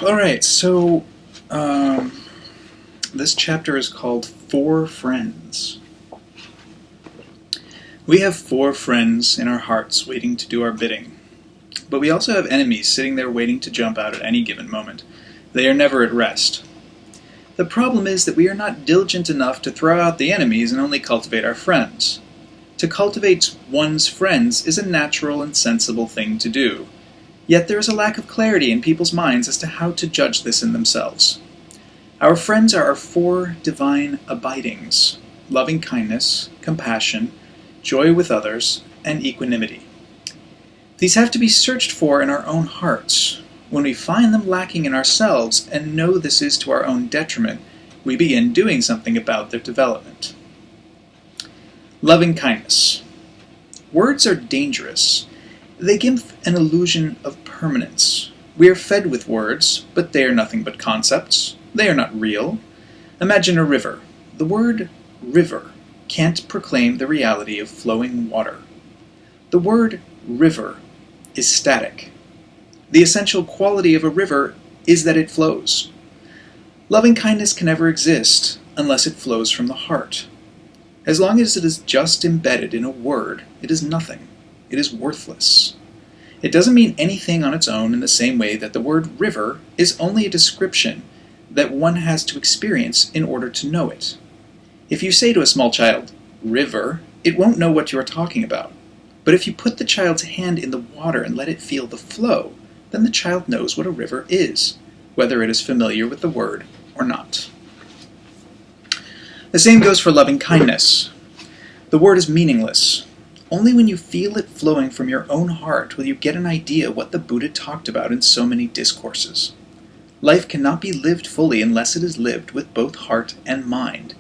All right, so this chapter is called Four Friends. We have four friends in our hearts waiting to do our bidding, but we also have enemies sitting there waiting to jump out at any given moment. They are never at rest. The problem is that we are not diligent enough to throw out the enemies and only cultivate our friends. To cultivate one's friends is a natural and sensible thing to do. Yet there is a lack of clarity in people's minds as to how to judge this in themselves. Our friends are our four divine abidings: loving kindness, compassion, joy with others, and equanimity. These have to be searched for in our own hearts. When we find them lacking in ourselves and know this is to our own detriment, we begin doing something about their development. Loving kindness. Words are dangerous. They give an illusion of permanence. We are fed with words, but they are nothing but concepts. They are not real. Imagine a river. The word river can't proclaim the reality of flowing water. The word river is static. The essential quality of a river is that it flows. Loving kindness can never exist unless it flows from the heart. As long as it is just embedded in a word, it is nothing. It is worthless. It doesn't mean anything on its own in the same way that the word river is only a description that one has to experience in order to know it. If you say to a small child, river, it won't know what you are talking about. But if you put the child's hand in the water and let it feel the flow, then the child knows what a river is, whether it is familiar with the word or not. The same goes for loving kindness. The word is meaningless. Only when you feel it flowing from your own heart will you get an idea what the Buddha talked about in so many discourses. Life cannot be lived fully unless it is lived with both heart and mind.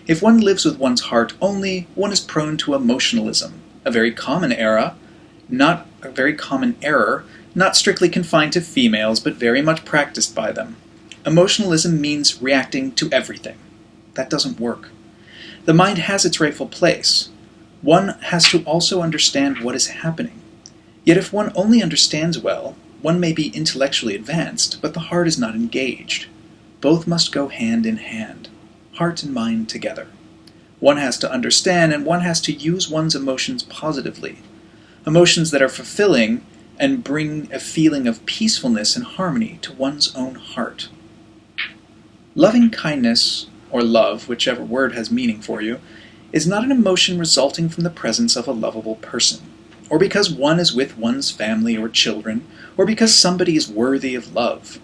If one lives with one's heart only, one is prone to emotionalism, a very common error, not strictly confined to females, but very much practiced by them. Emotionalism means reacting to everything. That doesn't work. The mind has its rightful place. One has to also understand what is happening. Yet if one only understands well, one may be intellectually advanced, but the heart is not engaged. Both must go hand in hand, heart and mind together. One has to understand, and one has to use one's emotions positively. Emotions that are fulfilling and bring a feeling of peacefulness and harmony to one's own heart. Loving kindness, or love, whichever word has meaning for you, is not an emotion resulting from the presence of a lovable person, or because one is with one's family or children, or because somebody is worthy of love.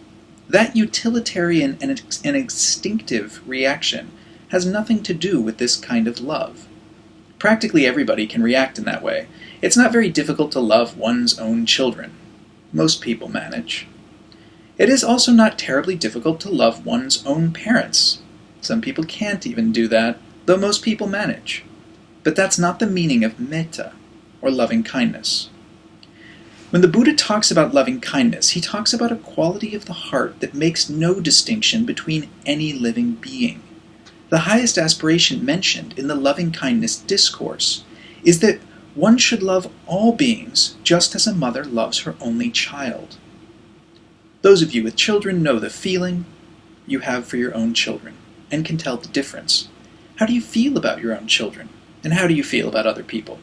That utilitarian and instinctive reaction has nothing to do with this kind of love. Practically everybody can react in that way. It's not very difficult to love one's own children. Most people manage. It is also not terribly difficult to love one's own parents. Some people can't even do that, though most people manage. But that's not the meaning of Metta, or loving kindness. When the Buddha talks about loving kindness, he talks about a quality of the heart that makes no distinction between any living being. The highest aspiration mentioned in the loving kindness discourse is that one should love all beings just as a mother loves her only child. Those of you with children know the feeling you have for your own children and can tell the difference. How do you feel about your own children? And how do you feel about other people?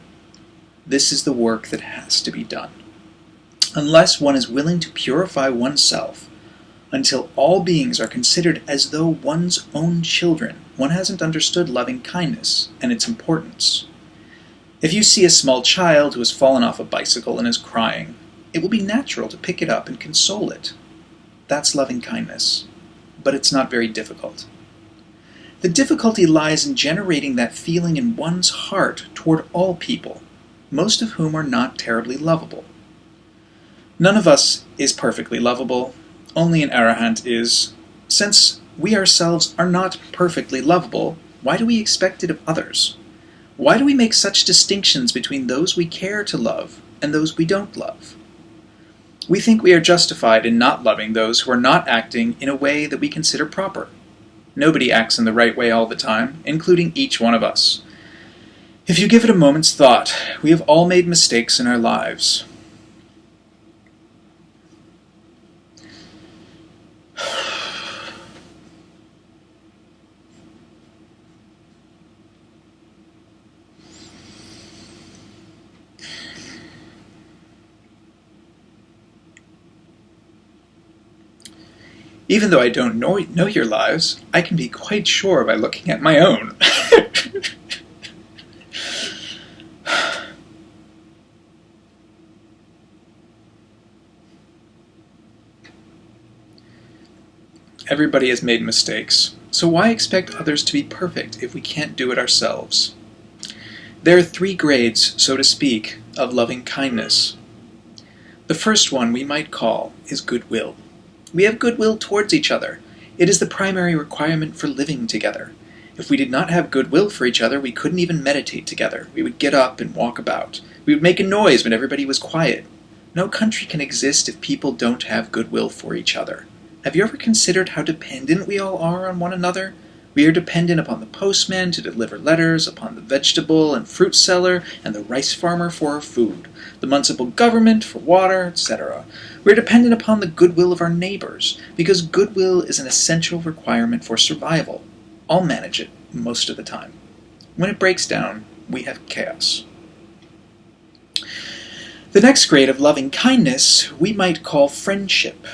This is the work that has to be done. Unless one is willing to purify oneself until all beings are considered as though one's own children, one hasn't understood loving kindness and its importance. If you see a small child who has fallen off a bicycle and is crying, it will be natural to pick it up and console it. That's loving kindness, but it's not very difficult. The difficulty lies in generating that feeling in one's heart toward all people, most of whom are not terribly lovable. None of us is perfectly lovable, only an arahant is. Since we ourselves are not perfectly lovable, why do we expect it of others? Why do we make such distinctions between those we care to love and those we don't love? We think we are justified in not loving those who are not acting in a way that we consider proper. Nobody acts in the right way all the time, including each one of us. If you give it a moment's thought, we have all made mistakes in our lives. Even though I don't know your lives, I can be quite sure by looking at my own. Everybody has made mistakes, so why expect others to be perfect if we can't do it ourselves? There are 3 grades, so to speak, of loving kindness. The first one we might call is goodwill. We have goodwill towards each other. It is the primary requirement for living together. If we did not have goodwill for each other, we couldn't even meditate together. We would get up and walk about. We would make a noise when everybody was quiet. No country can exist if people don't have goodwill for each other. Have you ever considered how dependent we all are on one another? We are dependent upon the postman to deliver letters, upon the vegetable and fruit seller and the rice farmer for our food, the municipal government for water, etc. We are dependent upon the goodwill of our neighbors, because goodwill is an essential requirement for survival. I'll manage it most of the time. When it breaks down, we have chaos. The next grade of loving kindness we might call friendship.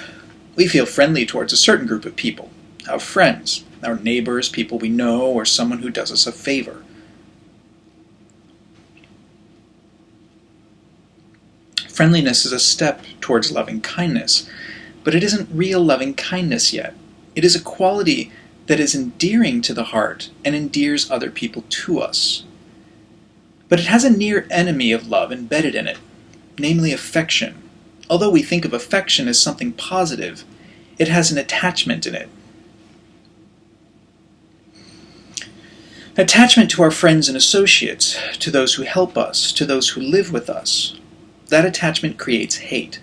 We feel friendly towards a certain group of people, our friends, our neighbors, people we know, or someone who does us a favor. Friendliness is a step towards loving kindness, but it isn't real loving kindness yet. It is a quality that is endearing to the heart and endears other people to us. But it has a near enemy of love embedded in it, namely affection. Although we think of affection as something positive, it has an attachment in it. Attachment to our friends and associates, to those who help us, to those who live with us. That attachment creates hate,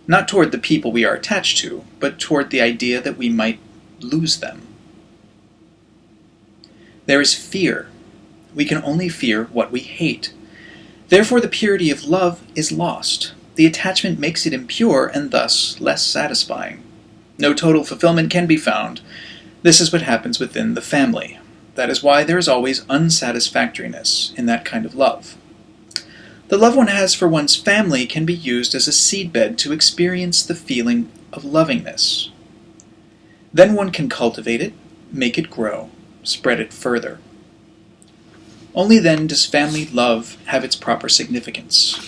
not toward the people we are attached to, but toward the idea that we might lose them. There is fear. We can only fear what we hate. Therefore, the purity of love is lost. The attachment makes it impure and thus less satisfying. No total fulfillment can be found. This is what happens within the family. That is why there is always unsatisfactoriness in that kind of love. The love one has for one's family can be used as a seedbed to experience the feeling of lovingness. Then one can cultivate it, make it grow, spread it further. Only then does family love have its proper significance.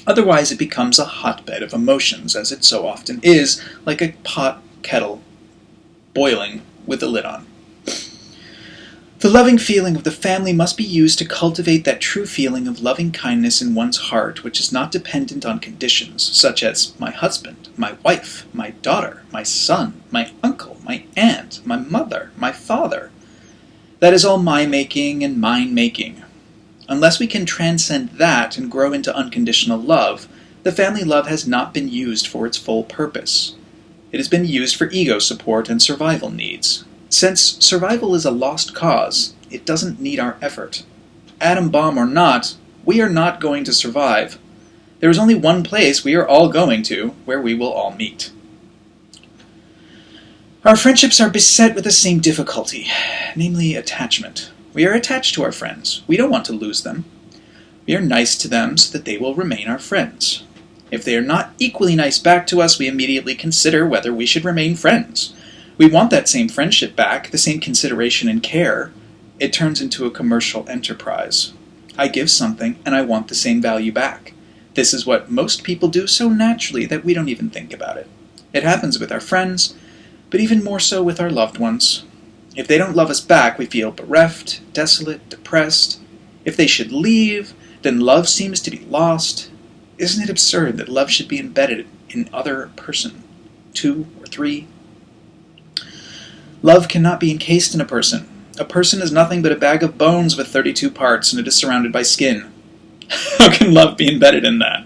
Otherwise it becomes a hotbed of emotions, as it so often is, like a pot kettle boiling with the lid on. The loving feeling of the family must be used to cultivate that true feeling of loving kindness in one's heart, which is not dependent on conditions, such as my husband, my wife, my daughter, my son, my uncle, my aunt, my mother, my father. That is all my-making and mine-making. Unless we can transcend that and grow into unconditional love, the family love has not been used for its full purpose. It has been used for ego support and survival needs. Since survival is a lost cause, it doesn't need our effort. Atom bomb or not, we are not going to survive. There is only one place we are all going to, where we will all meet. Our friendships are beset with the same difficulty, namely attachment. We are attached to our friends. We don't want to lose them. We are nice to them so that they will remain our friends. If they are not equally nice back to us, we immediately consider whether we should remain friends. We want that same friendship back, the same consideration and care. It turns into a commercial enterprise. I give something, and I want the same value back. This is what most people do so naturally that we don't even think about it. It happens with our friends, but even more so with our loved ones. If they don't love us back, we feel bereft, desolate, depressed. If they should leave, then love seems to be lost. Isn't it absurd that love should be embedded in other person, 2 or 3? Love cannot be encased in a person. A person is nothing but a bag of bones with 32 parts, and it is surrounded by skin. How can love be embedded in that?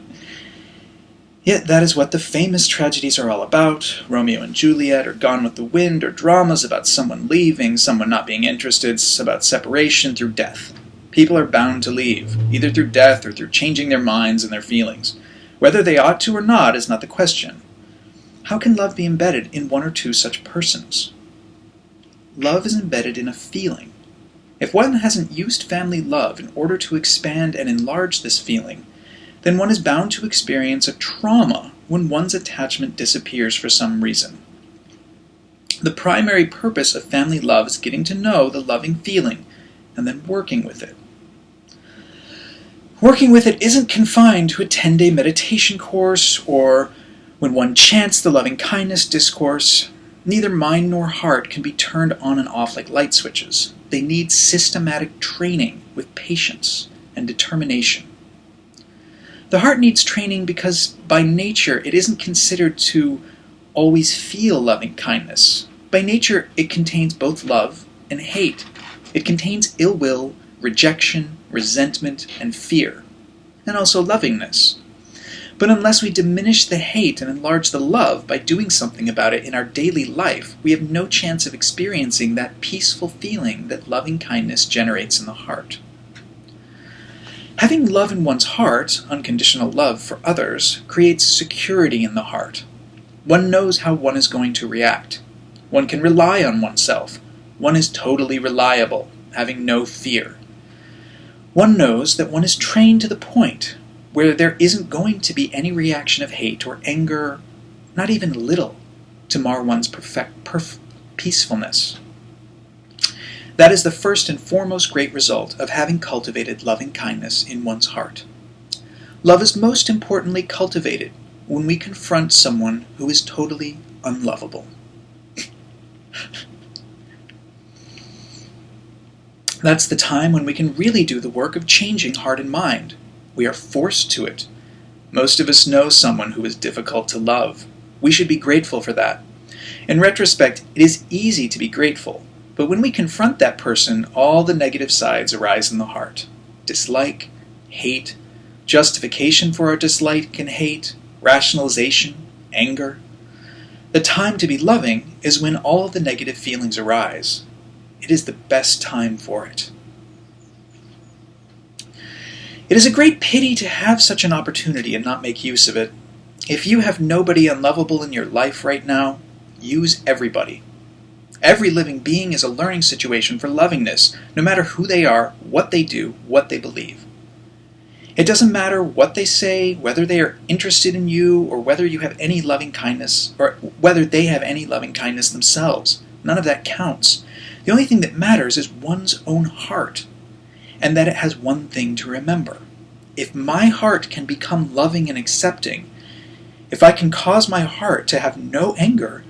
Yet that is what the famous tragedies are all about. Romeo and Juliet, or Gone with the Wind, or dramas about someone leaving, someone not being interested, about separation through death. People are bound to leave, either through death or through changing their minds and their feelings. Whether they ought to or not is not the question. How can love be embedded in 1 or 2 such persons? Love is embedded in a feeling. If one hasn't used family love in order to expand and enlarge this feeling, then one is bound to experience a trauma when one's attachment disappears for some reason. The primary purpose of family love is getting to know the loving feeling and then working with it. Working with it isn't confined to a 10-day meditation course or when one chants the loving-kindness discourse. Neither mind nor heart can be turned on and off like light switches. They need systematic training with patience and determination. The heart needs training because by nature it isn't considered to always feel loving-kindness. By nature it contains both love and hate. It contains ill will, rejection, resentment, and fear, and also lovingness. But unless we diminish the hate and enlarge the love by doing something about it in our daily life, we have no chance of experiencing that peaceful feeling that loving kindness generates in the heart. Having love in one's heart, unconditional love for others, creates security in the heart. One knows how one is going to react. One can rely on oneself. One is totally reliable, having no fear. One knows that one is trained to the point where there isn't going to be any reaction of hate or anger, not even little, to mar one's peacefulness. That is the first and foremost great result of having cultivated loving kindness in one's heart. Love is most importantly cultivated when we confront someone who is totally unlovable. That's the time when we can really do the work of changing heart and mind. We are forced to it. Most of us know someone who is difficult to love. We should be grateful for that. In retrospect, it is easy to be grateful, but when we confront that person, all the negative sides arise in the heart. Dislike, hate, justification for our dislike and hate, rationalization, anger. The time to be loving is when all of the negative feelings arise. It is the best time for it. It is a great pity to have such an opportunity and not make use of it. If you have nobody unlovable in your life right now, use everybody. Every living being is a learning situation for lovingness, no matter who they are, what they do, what they believe. It doesn't matter what they say, whether they are interested in you, or whether you have any loving kindness, or whether they have any loving kindness themselves. None of that counts. The only thing that matters is one's own heart, and that it has one thing to remember. If my heart can become loving and accepting, if I can cause my heart to have no anger,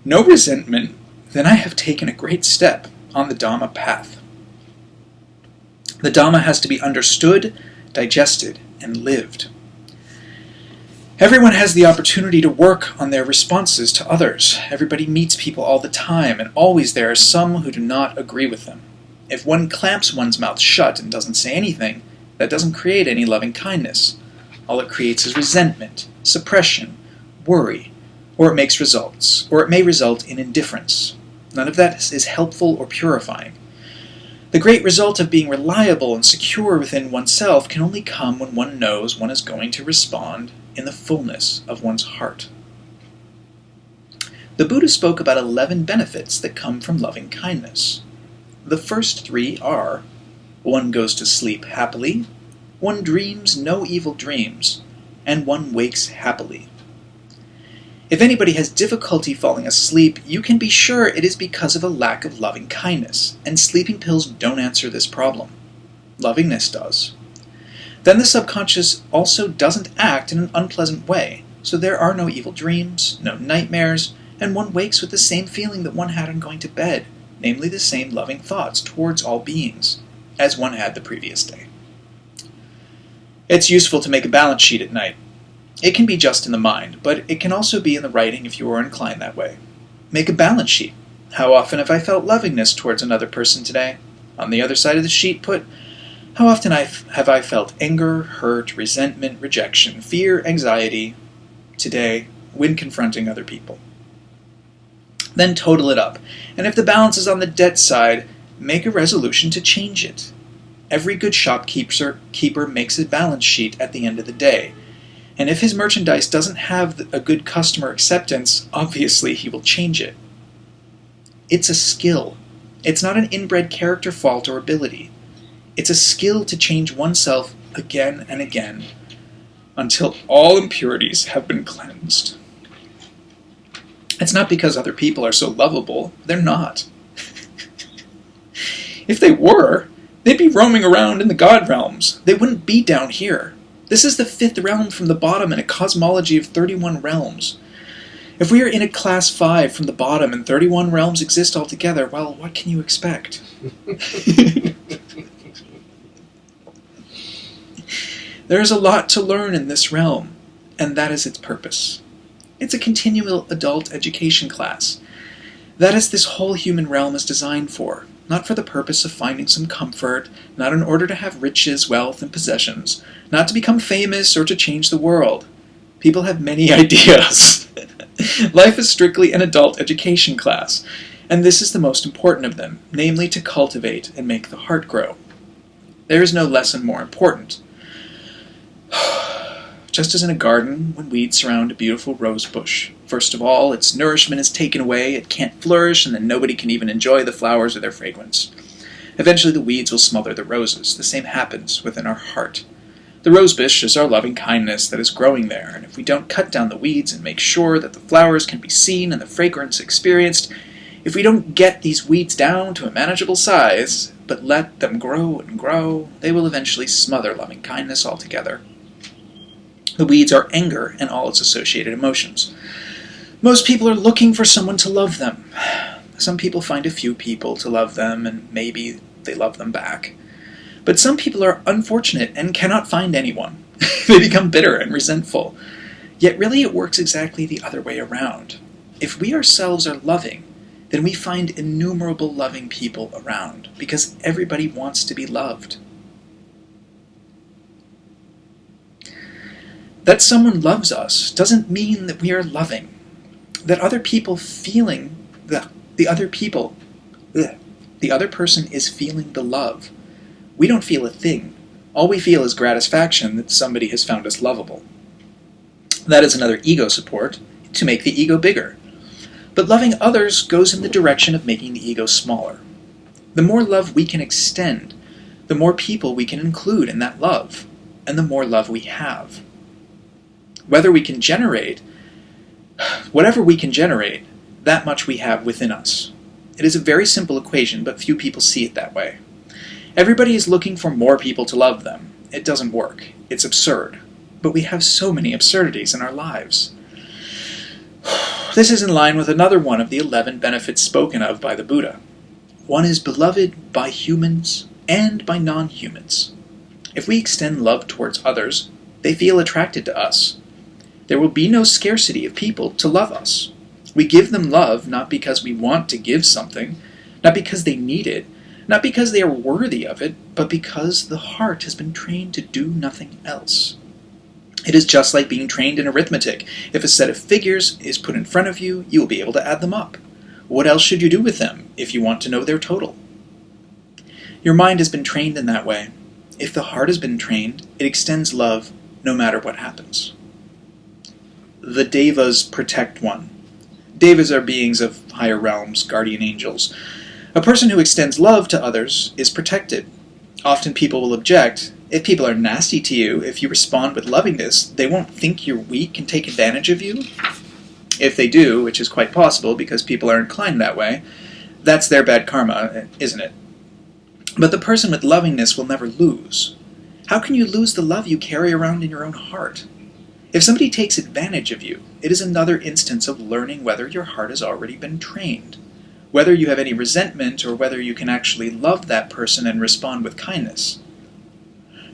no resentment, then I have taken a great step on the Dhamma path. The Dhamma has to be understood, digested, and lived. Everyone has the opportunity to work on their responses to others. Everybody meets people all the time, and always there are some who do not agree with them. If one clamps one's mouth shut and doesn't say anything, that doesn't create any loving kindness. All it creates is resentment, suppression, worry, or it may result in indifference. None of that is helpful or purifying. The great result of being reliable and secure within oneself can only come when one knows one is going to respond in the fullness of one's heart. The Buddha spoke about 11 benefits that come from loving kindness. The first 3 are: one goes to sleep happily, one dreams no evil dreams, and one wakes happily. If anybody has difficulty falling asleep, you can be sure it is because of a lack of loving kindness, and sleeping pills don't answer this problem. Lovingness does. Then the subconscious also doesn't act in an unpleasant way, so there are no evil dreams, no nightmares, and one wakes with the same feeling that one had on going to bed, namely the same loving thoughts towards all beings, as one had the previous day. It's useful to make a balance sheet at night. It can be just in the mind, but it can also be in the writing if you are inclined that way. Make a balance sheet. How often have I felt lovingness towards another person today? On the other side of the sheet, put, how often have I felt anger, hurt, resentment, rejection, fear, anxiety today when confronting other people? Then total it up, and if the balance is on the debt side, make a resolution to change it. Every good shopkeeper makes a balance sheet at the end of the day, and if his merchandise doesn't have a good customer acceptance, obviously he will change it. It's a skill. It's not an inbred character fault or ability. It's a skill to change oneself again and again until all impurities have been cleansed. It's not because other people are so lovable. They're not. If they were, they'd be roaming around in the God realms. They wouldn't be down here. This is the 5th realm from the bottom in a cosmology of 31 realms. If we are in a class 5 from the bottom and 31 realms exist altogether, well, what can you expect? There is a lot to learn in this realm, and that is its purpose. It's a continual adult education class. That is this whole human realm is designed for, not for the purpose of finding some comfort, not in order to have riches, wealth, and possessions, not to become famous or to change the world. People have many ideas. Life is strictly an adult education class, and this is the most important of them, namely to cultivate and make the heart grow. There is no lesson more important. Just as in a garden, when weeds surround a beautiful rose bush, first of all, its nourishment is taken away, it can't flourish, and then nobody can even enjoy the flowers or their fragrance. Eventually the weeds will smother the roses. The same happens within our heart. The rose bush is our loving kindness that is growing there, and if we don't cut down the weeds and make sure that the flowers can be seen and the fragrance experienced, if we don't get these weeds down to a manageable size, but let them grow and grow, they will eventually smother loving kindness altogether. The weeds are anger and all its associated emotions. Most people are looking for someone to love them. Some people find a few people to love them, and maybe they love them back. But some people are unfortunate and cannot find anyone. They become bitter and resentful. Yet really it works exactly the other way around. If we ourselves are loving, then we find innumerable loving people around, because everybody wants to be loved. That someone loves us doesn't mean that we are loving. That other people feeling the other person is feeling the love. We don't feel a thing. All we feel is gratification that somebody has found us lovable. That is another ego support, to make the ego bigger. But loving others goes in the direction of making the ego smaller. The more love we can extend, the more people we can include in that love, and the more love we have. Whatever we can generate, that much we have within us. It is a very simple equation, but few people see it that way. Everybody is looking for more people to love them. It doesn't work. It's absurd. But we have so many absurdities in our lives. This is in line with another one of the 11 benefits spoken of by the Buddha. One is beloved by humans and by non-humans. If we extend love towards others, they feel attracted to us. There will be no scarcity of people to love us. We give them love not because we want to give something, not because they need it, not because they are worthy of it, but because the heart has been trained to do nothing else. It is just like being trained in arithmetic. If a set of figures is put in front of you, you will be able to add them up. What else should you do with them if you want to know their total? Your mind has been trained in that way. If the heart has been trained, it extends love no matter what happens. The devas protect one. Devas are beings of higher realms, guardian angels. A person who extends love to others is protected. Often people will object. If people are nasty to you, if you respond with lovingness, they won't think you're weak and take advantage of you. If they do, which is quite possible because people are inclined that way, that's their bad karma, isn't it? But the person with lovingness will never lose. How can you lose the love you carry around in your own heart? If somebody takes advantage of you, it is another instance of learning whether your heart has already been trained, whether you have any resentment or whether you can actually love that person and respond with kindness.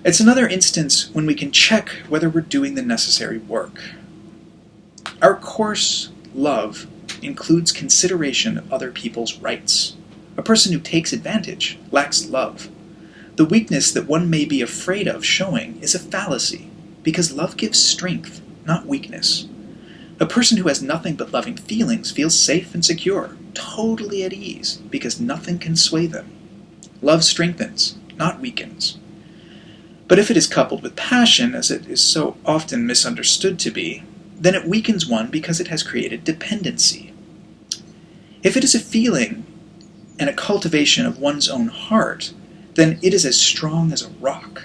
It's another instance when we can check whether we're doing the necessary work. Our coarse love includes consideration of other people's rights. A person who takes advantage lacks love. The weakness that one may be afraid of showing is a fallacy, because love gives strength, not weakness. A person who has nothing but loving feelings feels safe and secure, totally at ease, because nothing can sway them. Love strengthens, not weakens. But if it is coupled with passion, as it is so often misunderstood to be, then it weakens one because it has created dependency. If it is a feeling and a cultivation of one's own heart, then it is as strong as a rock.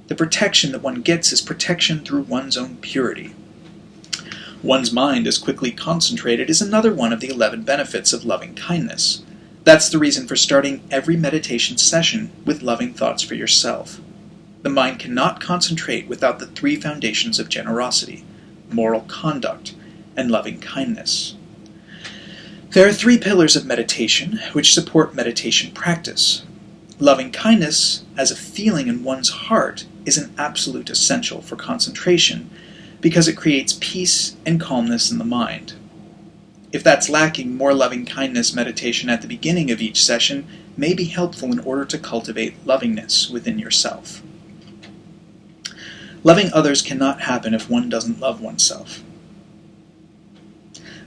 The protection that one gets is protection through one's own purity. One's mind is quickly concentrated is another one of the 11 benefits of loving kindness. That's the reason for starting every meditation session with loving thoughts for yourself. The mind cannot concentrate without the 3 foundations of generosity, moral conduct, and loving kindness. There are 3 pillars of meditation which support meditation practice. Loving kindness as a feeling in one's heart is an absolute essential for concentration because it creates peace and calmness in the mind. If that's lacking, more loving kindness meditation at the beginning of each session may be helpful in order to cultivate lovingness within yourself. Loving others cannot happen if one doesn't love oneself.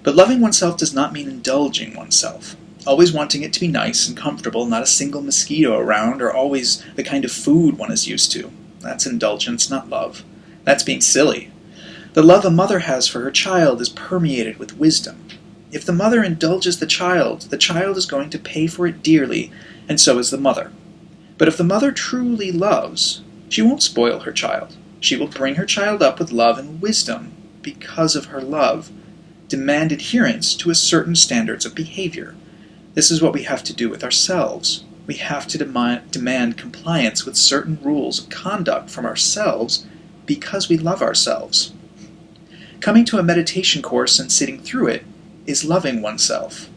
But loving oneself does not mean indulging oneself, always wanting it to be nice and comfortable, not a single mosquito around, or always the kind of food one is used to. That's indulgence, not love. That's being silly. The love a mother has for her child is permeated with wisdom. If the mother indulges the child is going to pay for it dearly, and so is the mother. But if the mother truly loves, she won't spoil her child. She will bring her child up with love and wisdom because of her love. Demand adherence to a certain standards of behavior. This is what we have to do with ourselves. We have to demand compliance with certain rules of conduct from ourselves because we love ourselves. Coming to a meditation course and sitting through it is loving oneself.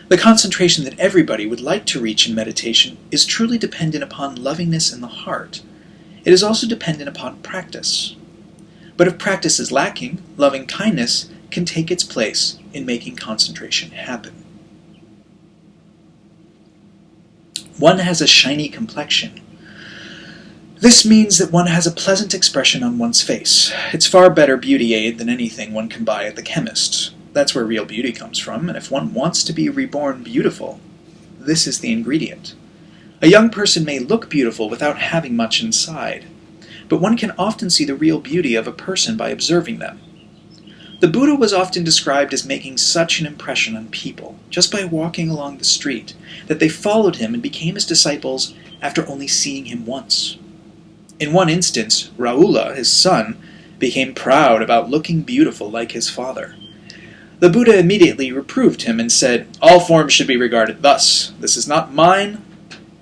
The concentration that everybody would like to reach in meditation is truly dependent upon lovingness in the heart. It is also dependent upon practice. But if practice is lacking, loving kindness can take its place in making concentration happen. One has a shiny complexion. This means that one has a pleasant expression on one's face. It's far better beauty aid than anything one can buy at the chemist's. That's where real beauty comes from, and if one wants to be reborn beautiful, this is the ingredient. A young person may look beautiful without having much inside, but one can often see the real beauty of a person by observing them. The Buddha was often described as making such an impression on people, just by walking along the street, that they followed him and became his disciples after only seeing him once. In one instance, Rahula, his son, became proud about looking beautiful like his father. The Buddha immediately reproved him and said, "All forms should be regarded thus. This is not mine.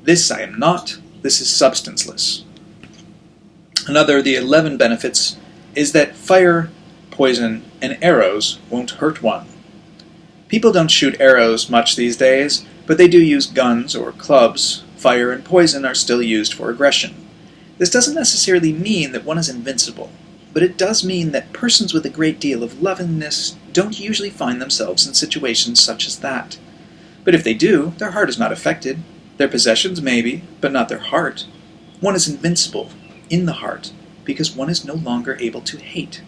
This I am not. This is substanceless." Another of the 11 benefits is that fire, poison, and arrows won't hurt one. People don't shoot arrows much these days, but they do use guns or clubs. Fire and poison are still used for aggression. This doesn't necessarily mean that one is invincible, but it does mean that persons with a great deal of lovingness don't usually find themselves in situations such as that. But if they do, their heart is not affected. Their possessions maybe, but not their heart. One is invincible in the heart because one is no longer able to hate.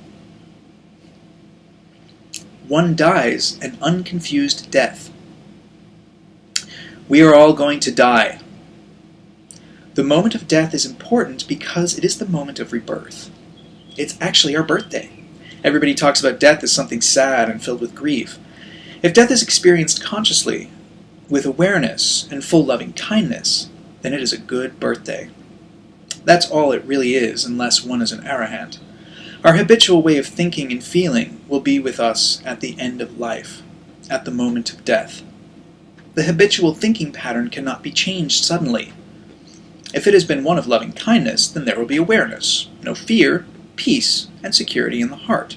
One dies an unconfused death. We are all going to die. The moment of death is important because it is the moment of rebirth. It's actually our birthday. Everybody talks about death as something sad and filled with grief. If death is experienced consciously, with awareness and full loving kindness, then it is a good birthday. That's all it really is, unless one is an arahant. Our habitual way of thinking and feeling will be with us at the end of life, at the moment of death. The habitual thinking pattern cannot be changed suddenly. If it has been one of loving kindness, then there will be awareness, no fear, peace, and security in the heart.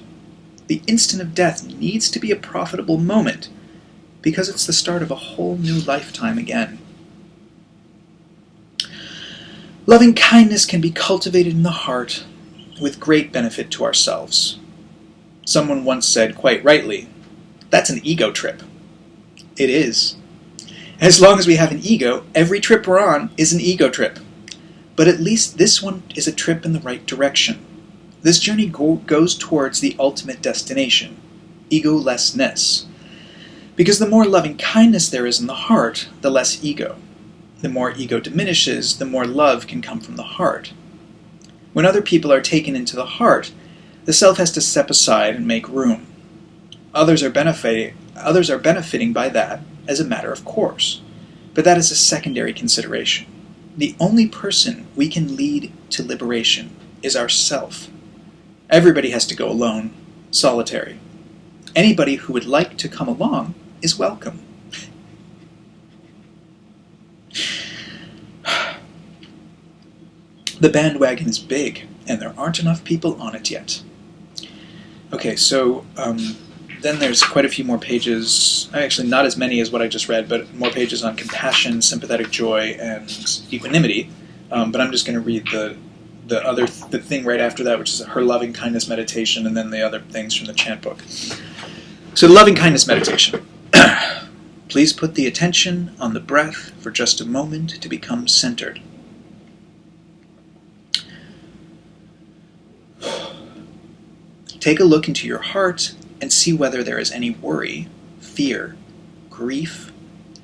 The instant of death needs to be a profitable moment, because it's the start of a whole new lifetime again. Loving kindness can be cultivated in the heart with great benefit to ourselves. Someone once said, quite rightly, "That's an ego trip." It is. As long as we have an ego, every trip we're on is an ego trip. But at least this one is a trip in the right direction. This journey goes towards the ultimate destination, egolessness. Because the more loving kindness there is in the heart, the less ego. The more ego diminishes, the more love can come from the heart. When other people are taken into the heart, the self has to step aside and make room. Others are benefiting by that as a matter of course, but that is a secondary consideration. The only person we can lead to liberation is ourself. Everybody has to go alone, solitary. Anybody who would like to come along is welcome. The bandwagon is big, and there aren't enough people on it yet. Okay, so then there's quite a few more pages, actually not as many as what I just read, but more pages on compassion, sympathetic joy, and equanimity. But I'm just going to read the thing right after that, which is her loving kindness meditation, and then the other things from the chant book. So the loving kindness meditation. Please put the attention on the breath for just a moment to become centered. Take a look into your heart and see whether there is any worry, fear, grief,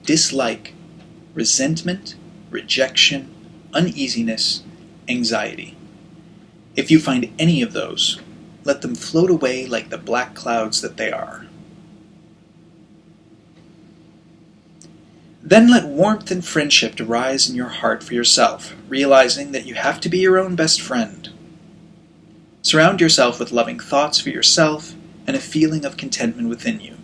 dislike, resentment, rejection, uneasiness, anxiety. If you find any of those, let them float away like the black clouds that they are. Then let warmth and friendship arise in your heart for yourself, realizing that you have to be your own best friend. Surround yourself with loving thoughts for yourself and a feeling of contentment within you.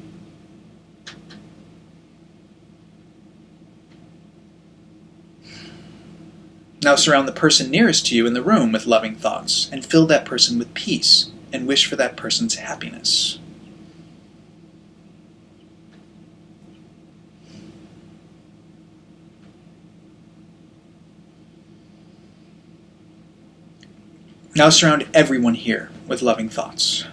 Now surround the person nearest to you in the room with loving thoughts and fill that person with peace and wish for that person's happiness. Now surround everyone here with loving thoughts.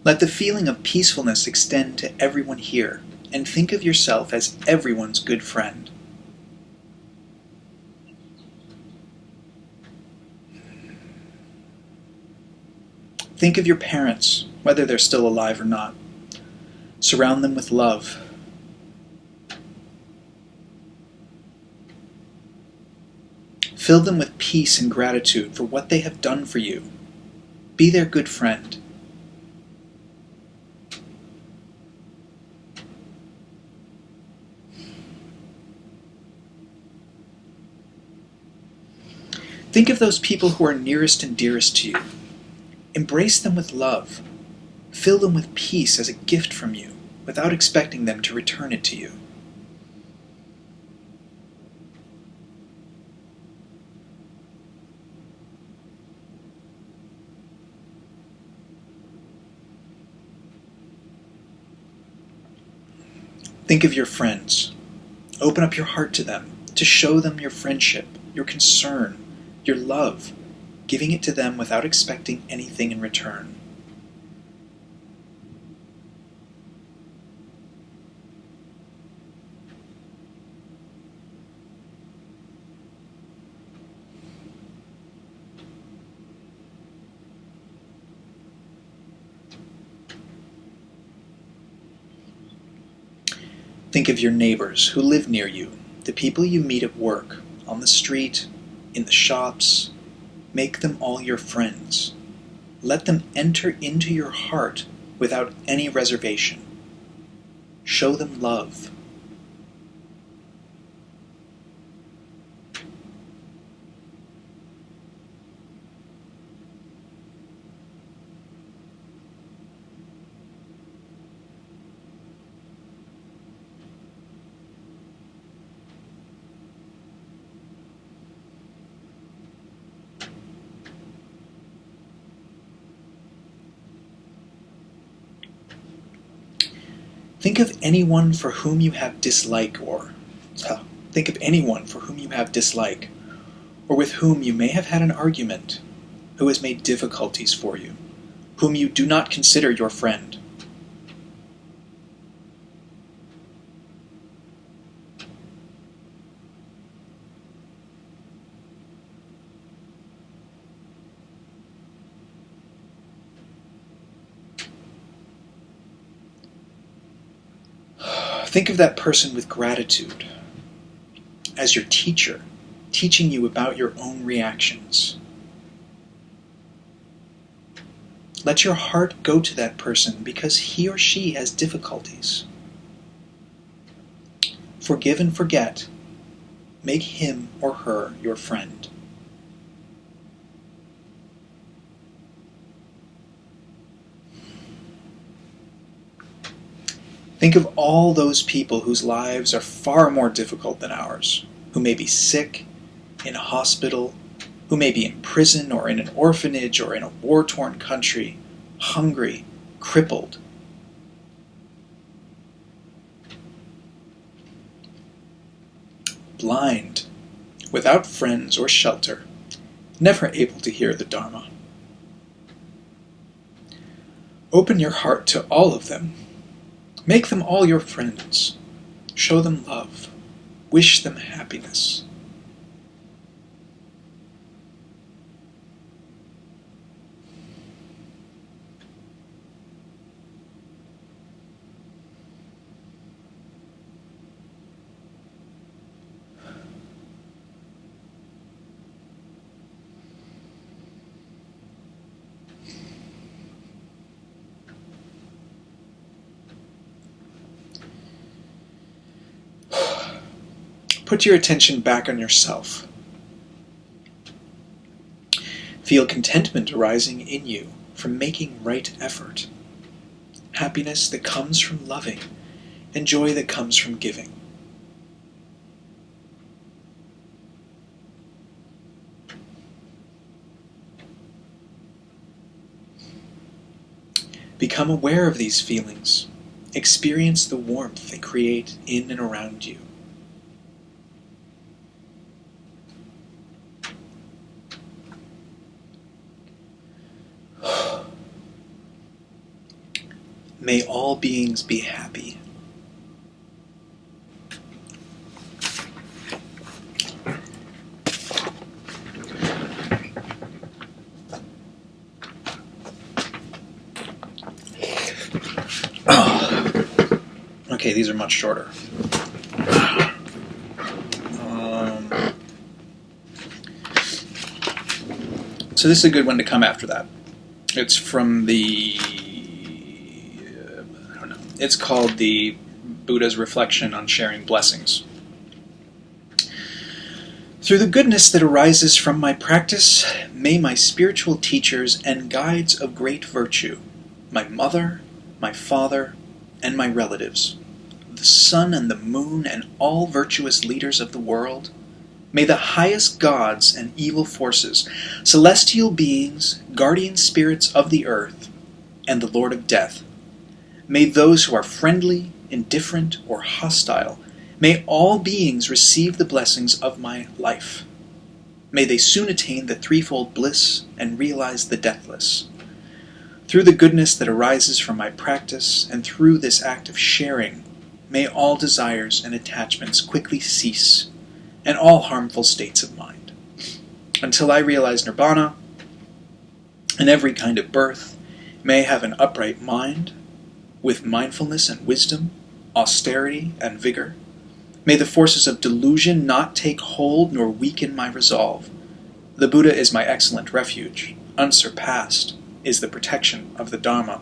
Let the feeling of peacefulness extend to everyone here, and think of yourself as everyone's good friend. Think of your parents, whether they're still alive or not. Surround them with love. Fill them with peace and gratitude for what they have done for you. Be their good friend. Think of those people who are nearest and dearest to you. Embrace them with love. Fill them with peace as a gift from you, without expecting them to return it to you. Think of your friends. Open up your heart to them, to show them your friendship, your concern, your love, giving it to them without expecting anything in return. Think of your neighbors who live near you, the people you meet at work, on the street, in the shops. Make them all your friends. Let them enter into your heart without any reservation. Show them love. Think of anyone for whom you have dislike or with whom you may have had an argument, who has made difficulties for you, whom you do not consider your friend. Think of that person with gratitude as your teacher, teaching you about your own reactions. Let your heart go to that person because he or she has difficulties. Forgive and forget, make him or her your friend. Think of all those people whose lives are far more difficult than ours, who may be sick, in a hospital, who may be in prison or in an orphanage or in a war-torn country, hungry, crippled. Blind, without friends or shelter, never able to hear the Dharma. Open your heart to all of them. Make them all your friends. Show them love. Wish them happiness. Put your attention back on yourself. Feel contentment arising in you from making right effort, happiness that comes from loving, and joy that comes from giving. Become aware of these feelings. Experience the warmth they create in and around you. May all beings be happy. Okay, these are much shorter. So this is a good one to come after that. It's from the... It's called the Buddha's Reflection on Sharing Blessings. Through the goodness that arises from my practice, may my spiritual teachers and guides of great virtue, my mother, my father, and my relatives, the sun and the moon and all virtuous leaders of the world, may the highest gods and evil forces, celestial beings, guardian spirits of the earth, and the Lord of Death, may those who are friendly, indifferent, or hostile, may all beings receive the blessings of my life. May they soon attain the threefold bliss and realize the deathless. Through the goodness that arises from my practice and through this act of sharing, may all desires and attachments quickly cease, and all harmful states of mind. Until I realize nirvana, in every kind of birth, may I have an upright mind, with mindfulness and wisdom, austerity and vigor. May the forces of delusion not take hold nor weaken my resolve. The Buddha is my excellent refuge. Unsurpassed is the protection of the Dharma.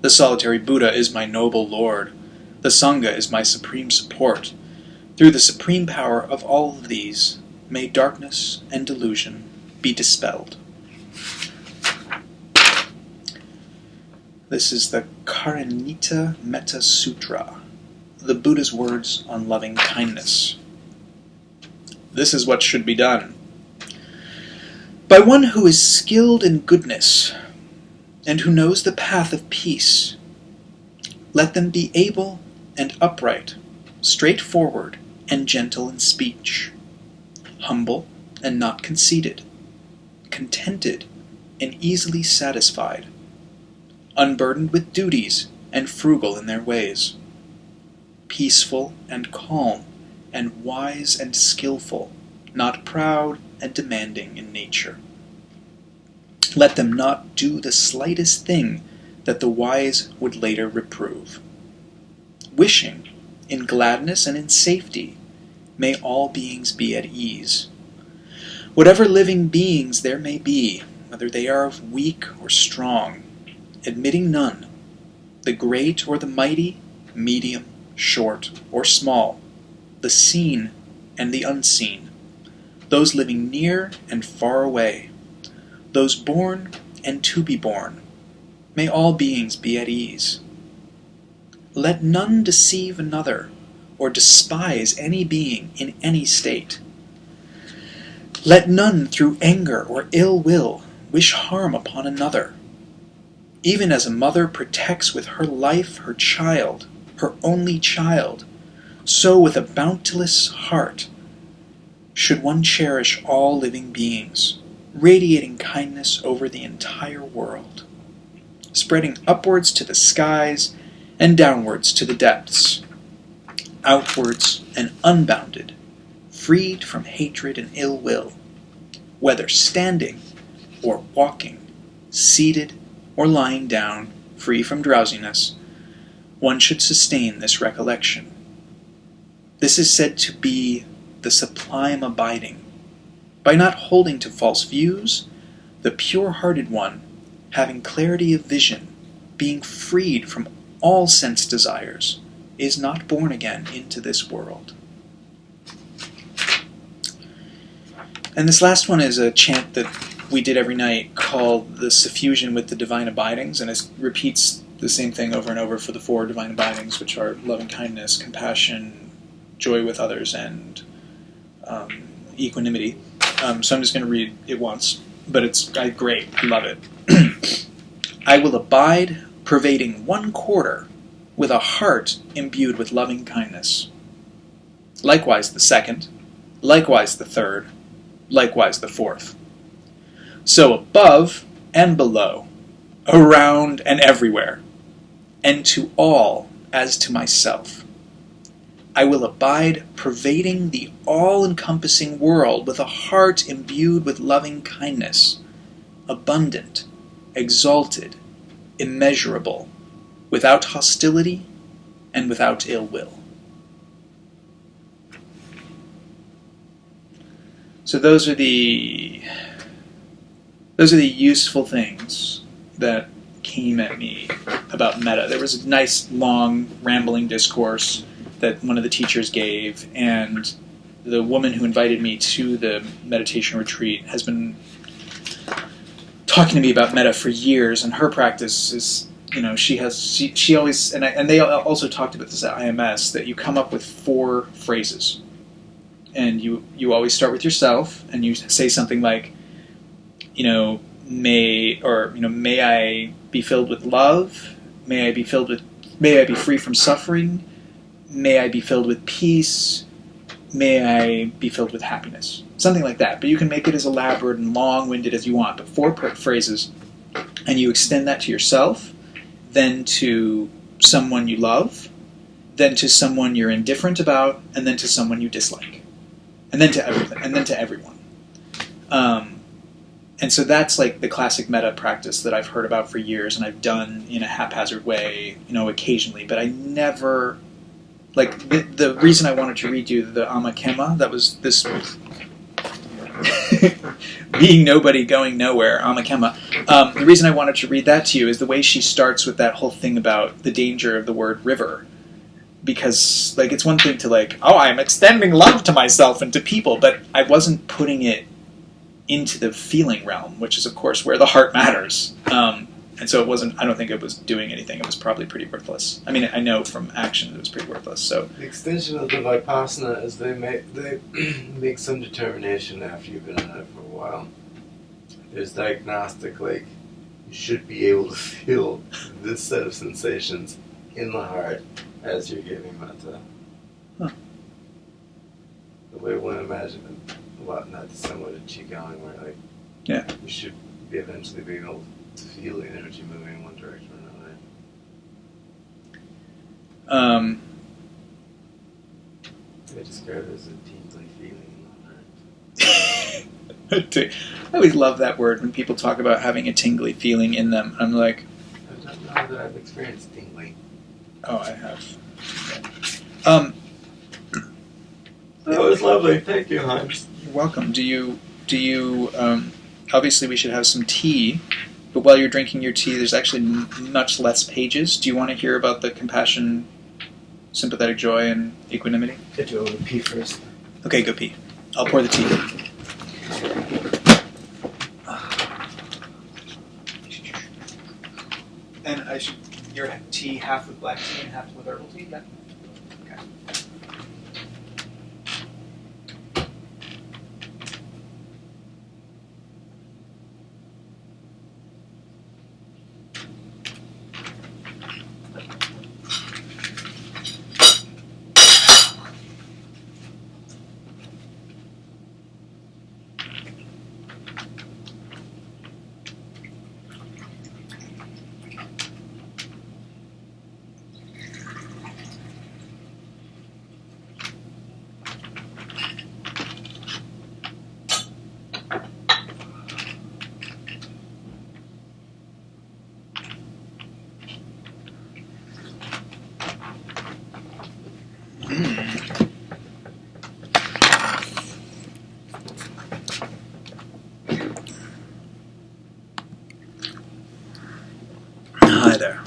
The solitary Buddha is my noble Lord. The Sangha is my supreme support. Through the supreme power of all of these, may darkness and delusion be dispelled. This is the Karanita Metta Sutra, the Buddha's words on loving kindness. This is what should be done. By one who is skilled in goodness, and who knows the path of peace, let them be able and upright, straightforward and gentle in speech, humble and not conceited, contented and easily satisfied, unburdened with duties and frugal in their ways, peaceful and calm, and wise and skillful, not proud and demanding in nature. Let them not do the slightest thing that the wise would later reprove. Wishing, in gladness and in safety, may all beings be at ease. Whatever living beings there may be, whether they are weak or strong, admitting none, the great or the mighty, medium, short, or small, the seen and the unseen, those living near and far away, those born and to be born. May all beings be at ease. Let none deceive another, or despise any being in any state. Let none through anger or ill will wish harm upon another. Even as a mother protects with her life her child, her only child, so with a bounteous heart should one cherish all living beings, radiating kindness over the entire world, spreading upwards to the skies and downwards to the depths, outwards and unbounded, freed from hatred and ill will, whether standing or walking, seated or lying down, free from drowsiness, one should sustain this recollection. This is said to be the sublime abiding. By not holding to false views, the pure-hearted one, having clarity of vision, being freed from all sense desires, is not born again into this world. And this last one is a chant that we did every night called the Suffusion with the Divine Abidings, and it repeats the same thing over and over for the 4 Divine Abidings, which are loving kindness, compassion, joy with others, and equanimity. So I'm just going to read it once, but it's great. I love it. I will abide, pervading 1/4, with a heart imbued with loving kindness. Likewise the 2nd, likewise the 3rd, likewise the 4th. So above and below, around and everywhere, and to all as to myself. I will abide, pervading the all-encompassing world with a heart imbued with loving kindness, abundant, exalted, immeasurable, without hostility and without ill will. So those are the useful things that came at me about metta. There was a nice, long, rambling discourse that one of the teachers gave, and the woman who invited me to the meditation retreat has been talking to me about metta for years, and her practice is, she always, and they also talked about this at IMS, that you come up with 4 phrases, and you always start with yourself, and you say something like, may I be filled with love, may I be free from suffering, may I be filled with peace, may I be filled with happiness. Something like that. But you can make it as elaborate and long-winded as you want, but 4 phrases, and you extend that to yourself, then to someone you love, then to someone you're indifferent about, and then to someone you dislike. And then to everything, and then to everyone. And so that's like the classic metta practice that I've heard about for years, and I've done in a haphazard way, occasionally, but I never... the reason I wanted to read you the Ayya Khema, that was this being nobody, going nowhere, Ayya Khema. The reason I wanted to read that to you is the way she starts with that whole thing about the danger of the word river. Because, it's one thing to I'm extending love to myself and to people, but I wasn't putting it into the feeling realm, which is, of course, where the heart matters. And so I don't think it was doing anything. It was probably pretty worthless. I mean, I know from action it was pretty worthless. So the extension of the Vipassana is they make some determination after you've been in it for a while. There's diagnostic, you should be able to feel this set of sensations in the heart as you're giving metta. Huh. The way one imagines it, a lot not dissimilar to Qigong, where you should be eventually be able to feel the energy moving in one direction or another. They describe it as a tingly feeling in the heart. I always love that word when people talk about having a tingly feeling in them. I'm like... I don't know that I've experienced tingly. Oh, I have. That was lovely. Thank you, Hans. You're welcome. Do you, obviously we should have some tea, but while you're drinking your tea, there's actually much less pages. Do you want to hear about the compassion, sympathetic joy, and equanimity? I do want to pee first. Okay, go pee. I'll pour the tea. And I should your tea half with black tea and half with herbal tea? Yeah. Okay. Hi there.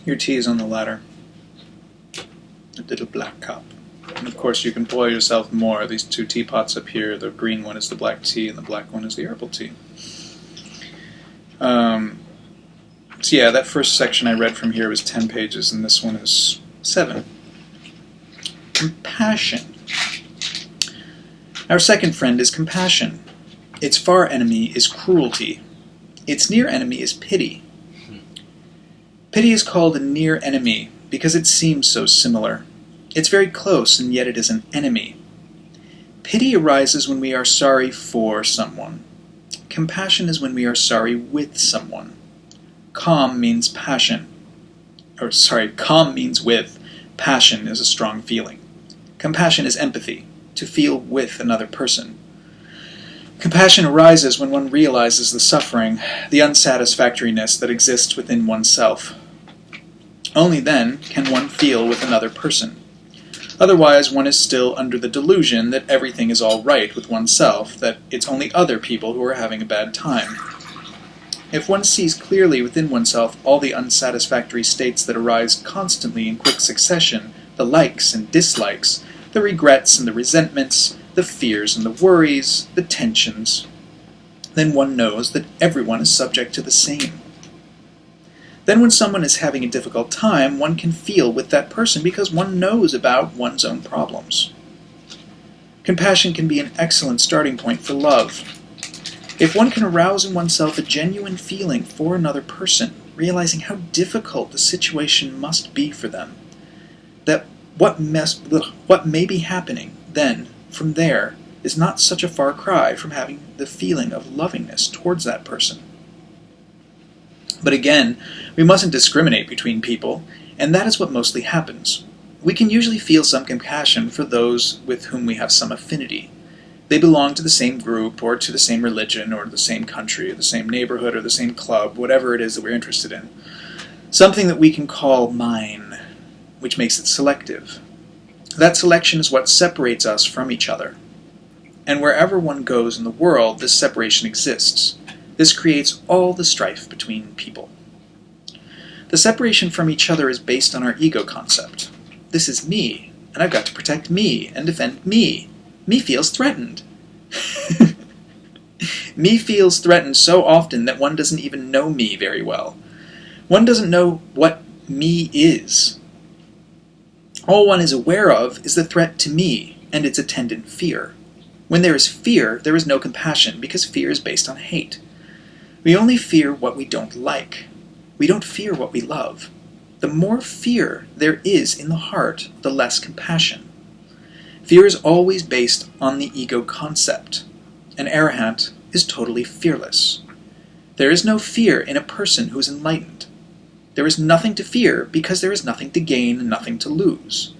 Your tea is on the ladder. A little black cup. And of course you can pour yourself more. These two teapots up here, the green one is the black tea and the black one is the herbal tea. So yeah, that first section I read from here was 10 pages and this one is 7. Compassion. Our second friend is compassion. Its far enemy is cruelty. Its near enemy is pity. Pity is called a near enemy because it seems so similar. It's very close, and yet it is an enemy. Pity arises when we are sorry for someone. Compassion is when we are sorry with someone. Calm means passion. Calm means with. Passion is a strong feeling. Compassion is empathy, to feel with another person. Compassion arises when one realizes the suffering, the unsatisfactoriness that exists within oneself. Only then can one feel with another person. Otherwise, one is still under the delusion that everything is all right with oneself, that it's only other people who are having a bad time. If one sees clearly within oneself all the unsatisfactory states that arise constantly in quick succession, the likes and dislikes, the regrets and the resentments, the fears and the worries, the tensions, then one knows that everyone is subject to the same. Then when someone is having a difficult time, one can feel with that person because one knows about one's own problems. Compassion can be an excellent starting point for love. If one can arouse in oneself a genuine feeling for another person, realizing how difficult the situation must be for them, that what may be happening then, from there, is not such a far cry from having the feeling of lovingness towards that person. But again, we mustn't discriminate between people, and that is what mostly happens. we can usually feel some compassion for those with whom we have some affinity. They belong to the same group, or to the same religion, or the same country, or the same neighborhood, or the same club, whatever it is that we're interested in. Something that we can call mine, which makes it selective. That selection is what separates us from each other. And wherever one goes in the world, this separation exists. This creates all the strife between people. The separation from each other is based on our ego concept. This is me, and I've got to protect me and defend me. Me feels threatened. Me feels threatened so often that one doesn't even know me very well. One doesn't know what me is. All one is aware of is the threat to me and its attendant fear. When there is fear, there is no compassion, because fear is based on hate. We only fear what we don't like. We don't fear what we love. The more fear there is in the heart, the less compassion. Fear is always based on the ego concept. An arahant is totally fearless. There is no fear in a person who is enlightened. There is nothing to fear because there is nothing to gain and nothing to lose.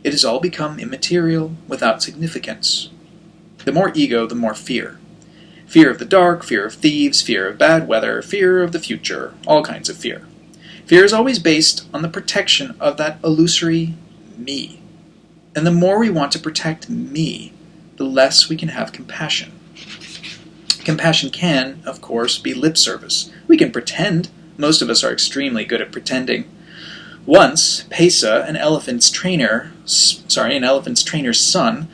It has all become immaterial, without significance. The more ego, the more fear. Fear of the dark, fear of thieves, fear of bad weather, fear of the future, all kinds of fear. Fear is always based on the protection of that illusory me. And the more we want to protect me, the less we can have compassion. Compassion can, of course, be lip service. We can pretend. Most of us are extremely good at pretending. Once, Pesa, an elephant's trainer's son,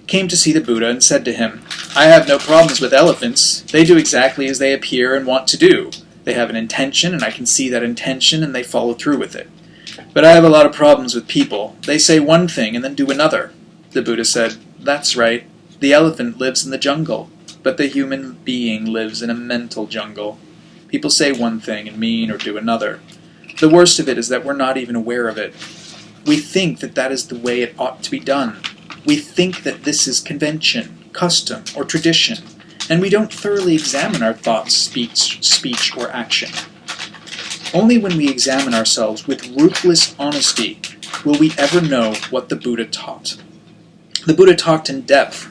came to see the Buddha and said to him, "I have no problems with elephants. They do exactly as they appear and want to do. They have an intention, and I can see that intention, and they follow through with it. But I have a lot of problems with people. They say one thing and then do another." The Buddha said, "That's right. The elephant lives in the jungle, but the human being lives in a mental jungle. People say one thing and mean or do another. The worst of it is that we're not even aware of it. We think that that is the way it ought to be done. We think that this is convention, custom, or tradition, and we don't thoroughly examine our thoughts, speech, or action. Only when we examine ourselves with ruthless honesty will we ever know what the Buddha taught. The Buddha talked in depth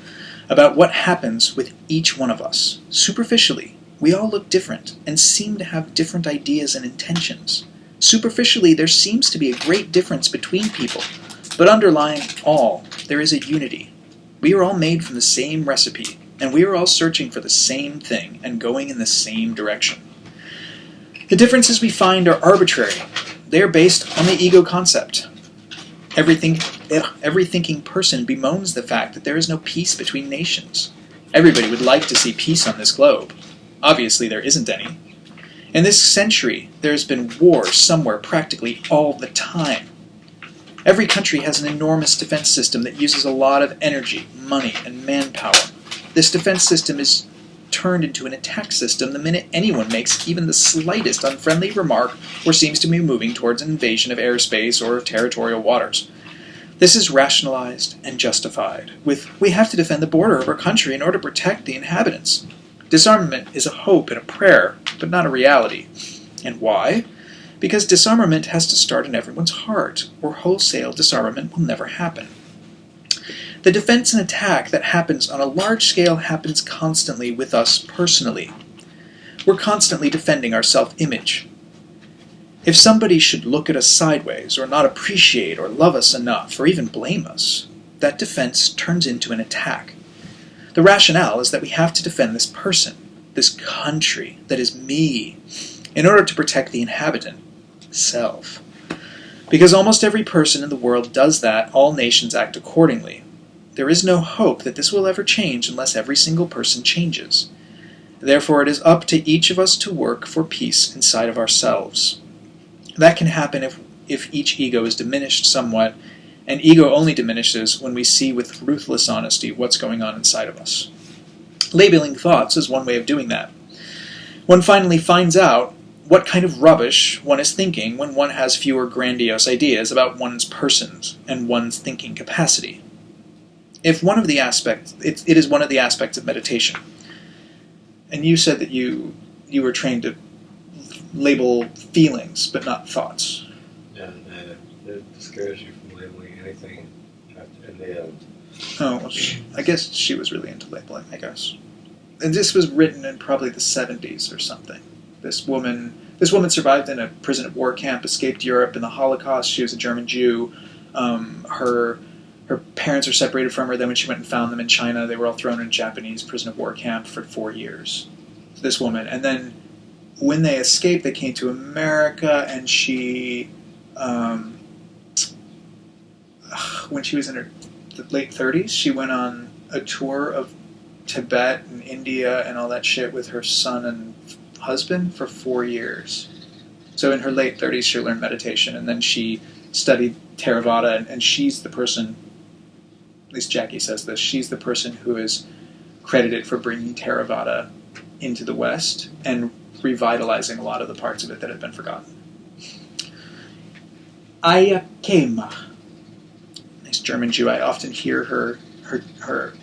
about what happens with each one of us. Superficially, we all look different and seem to have different ideas and intentions. Superficially, there seems to be a great difference between people, but underlying all, there is a unity. We are all made from the same recipe, and we are all searching for the same thing and going in the same direction. The differences we find are arbitrary. They are based on the ego concept. Every thinking person bemoans the fact that there is no peace between nations. Everybody would like to see peace on this globe. Obviously, there isn't any. In this century, there has been war somewhere practically all the time. Every country has an enormous defense system that uses a lot of energy, money, and manpower. This defense system is turned into an attack system the minute anyone makes even the slightest unfriendly remark or seems to be moving towards an invasion of airspace or of territorial waters. This is rationalized and justified with, "We have to defend the border of our country in order to protect the inhabitants." Disarmament is a hope and a prayer, but not a reality. And why? Because disarmament has to start in everyone's heart, or wholesale disarmament will never happen. The defense and attack that happens on a large scale happens constantly with us personally. We're constantly defending our self-image. If somebody should look at us sideways, or not appreciate or love us enough, or even blame us, that defense turns into an attack. The rationale is that we have to defend this person, this country, that is me, in order to protect the inhabitant, self. Because almost every person in the world does that, all nations act accordingly. There is no hope that this will ever change unless every single person changes. Therefore, it is up to each of us to work for peace inside of ourselves. That can happen if each ego is diminished somewhat, and ego only diminishes when we see with ruthless honesty what's going on inside of us. Labeling thoughts is one way of doing that. One finally finds out what kind of rubbish one is thinking when one has fewer grandiose ideas about one's persons and one's thinking capacity. It is one of the aspects of meditation. And you said that you were trained to label feelings, but not thoughts. Yeah, they discourage you from labeling anything in the end. Oh, well, I guess she was really into labeling, I guess. And this was written in probably the 70s or something. This woman survived in a prison at war camp, escaped Europe in the Holocaust. She was a German Jew. Her parents were separated from her. Then when she went and found them in China, they were all thrown in a Japanese prison of war camp for 4 years. This woman. And then when they escaped, they came to America, and she, when she was in her late 30s, she went on a tour of Tibet and India and all that shit with her son and husband for 4 years. So in her late 30s, she learned meditation, and then she studied Theravada, and she's the person, at least Jackie says this, she's the person who is credited for bringing Theravada into the West and revitalizing a lot of the parts of it that have been forgotten. Ayya Khema. Nice German Jew. I often hear her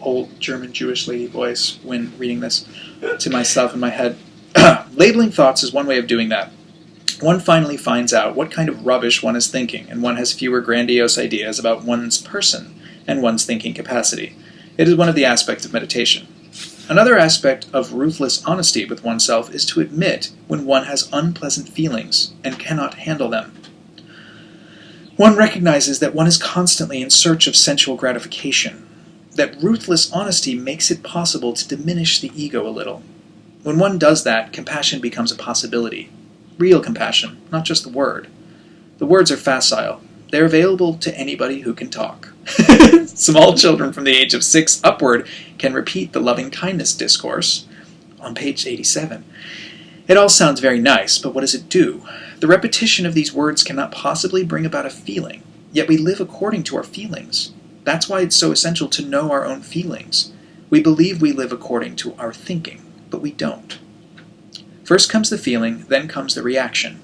old German Jewish lady voice when reading this to myself in my head. Labeling thoughts is one way of doing that. One finally finds out what kind of rubbish one is thinking, and one has fewer grandiose ideas about one's person and one's thinking capacity. It is one of the aspects of meditation. Another aspect of ruthless honesty with oneself is to admit when one has unpleasant feelings and cannot handle them. One recognizes that one is constantly in search of sensual gratification. That ruthless honesty makes it possible to diminish the ego a little. When one does that, compassion becomes a possibility. Real compassion, not just the word. The words are facile. They're available to anybody who can talk. Small children from the age of 6 upward can repeat the loving-kindness discourse on page 87. It all sounds very nice, but what does it do? The repetition of these words cannot possibly bring about a feeling, yet we live according to our feelings. That's why it's so essential to know our own feelings. We believe we live according to our thinking, but we don't. First comes the feeling, then comes the reaction.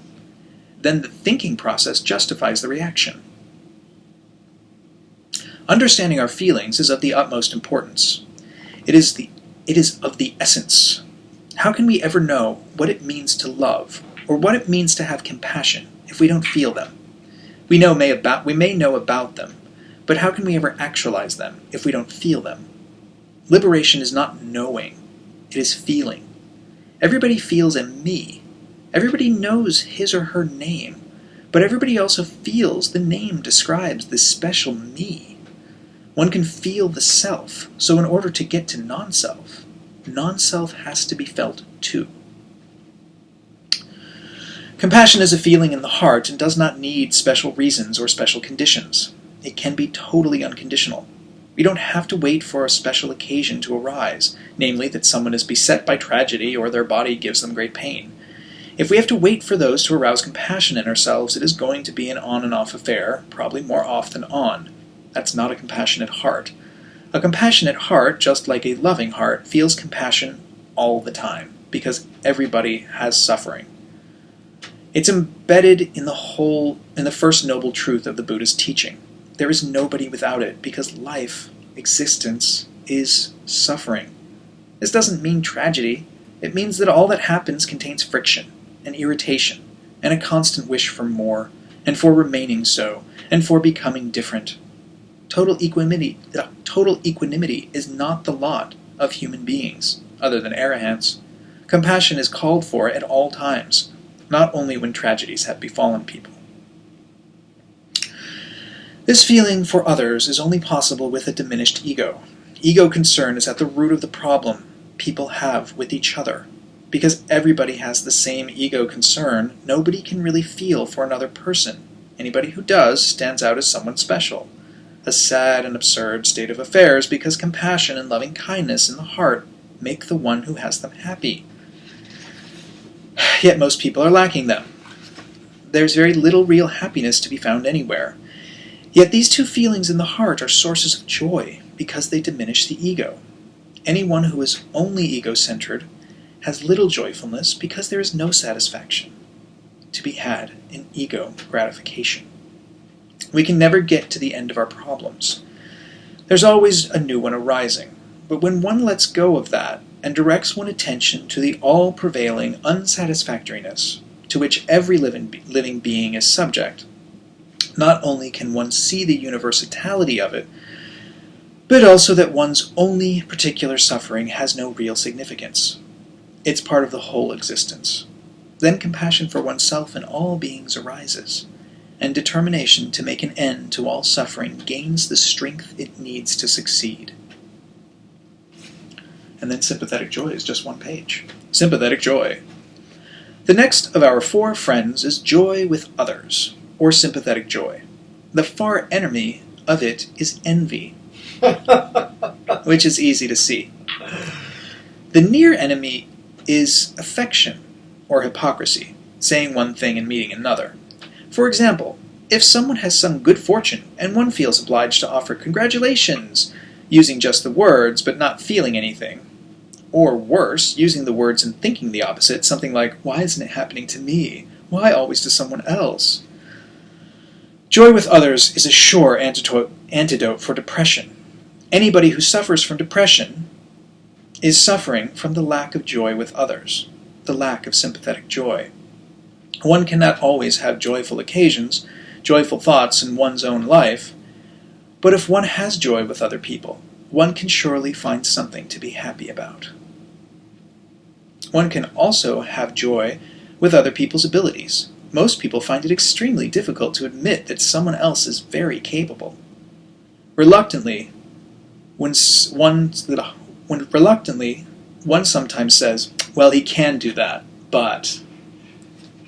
Then the thinking process justifies the reaction. Understanding our feelings is of the utmost importance. It is of the essence. How can we ever know what it means to love, or what it means to have compassion, if we don't feel them? We may know about them, but how can we ever actualize them if we don't feel them? Liberation is not knowing, it is feeling. Everybody feels a me. Everybody knows his or her name, but everybody also feels the name describes this special me. One can feel the self, so in order to get to non-self, non-self has to be felt too. Compassion is a feeling in the heart and does not need special reasons or special conditions. It can be totally unconditional. We don't have to wait for a special occasion to arise, namely that someone is beset by tragedy or their body gives them great pain. If we have to wait for those to arouse compassion in ourselves, it is going to be an on and off affair, probably more off than on. That's not a compassionate heart. A compassionate heart, just like a loving heart, feels compassion all the time, because everybody has suffering. It's embedded in the first noble truth of the Buddha's teaching. There is nobody without it, because life, existence, is suffering. This doesn't mean tragedy. It means that all that happens contains friction, and irritation, and a constant wish for more, and for remaining so, and for becoming different. Total equanimity is not the lot of human beings, other than arahants. Compassion is called for at all times, not only when tragedies have befallen people. This feeling for others is only possible with a diminished ego. Ego concern is at the root of the problem people have with each other. Because everybody has the same ego concern, nobody can really feel for another person. Anybody who does stands out as someone special. A sad and absurd state of affairs, because compassion and loving kindness in the heart make the one who has them happy. Yet most people are lacking them. There's very little real happiness to be found anywhere. Yet these two feelings in the heart are sources of joy, because they diminish the ego. Anyone who is only ego-centered has little joyfulness, because there is no satisfaction to be had in ego gratification. We can never get to the end of our problems. There's always a new one arising, but when one lets go of that and directs one's attention to the all-prevailing unsatisfactoriness to which every living being is subject, Not only can one see the universality of it, but also that one's only particular suffering has no real significance. It's part of the whole existence. Then compassion for oneself and all beings arises, and determination to make an end to all suffering gains the strength it needs to succeed. And then sympathetic joy is just one page. Sympathetic joy. The next of our 4 friends is joy with others, or sympathetic joy. The far enemy of it is envy, which is easy to see. The near enemy is affection, or hypocrisy, saying one thing and meaning another. For example, if someone has some good fortune and one feels obliged to offer congratulations, using just the words but not feeling anything, or worse, using the words and thinking the opposite, something like, why isn't it happening to me? Why always to someone else? Joy with others is a sure antidote for depression. Anybody who suffers from depression is suffering from the lack of joy with others, the lack of sympathetic joy. One cannot always have joyful occasions, joyful thoughts in one's own life, but if one has joy with other people, one can surely find something to be happy about. One can also have joy with other people's abilities. Most people find it extremely difficult to admit that someone else is very capable. Reluctantly, one sometimes says, well, he can do that, but...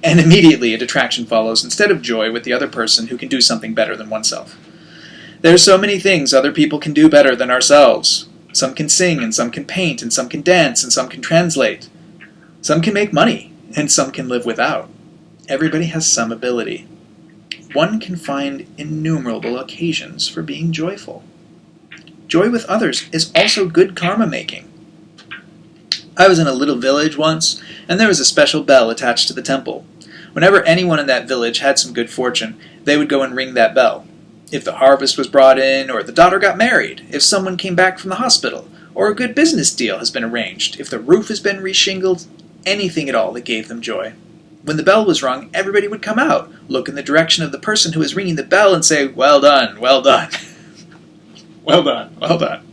And immediately a detraction follows instead of joy with the other person who can do something better than oneself. There are so many things other people can do better than ourselves. Some can sing, and some can paint, and some can dance, and some can translate. Some can make money, and some can live without. Everybody has some ability. One can find innumerable occasions for being joyful. Joy with others is also good karma making. I was in a little village once, and there was a special bell attached to the temple. Whenever anyone in that village had some good fortune, they would go and ring that bell. If the harvest was brought in, or the daughter got married, if someone came back from the hospital, or a good business deal has been arranged, if the roof has been reshingled, anything at all that gave them joy. When the bell was rung, everybody would come out, look in the direction of the person who was ringing the bell, and say, well done, well done. Well done, well done.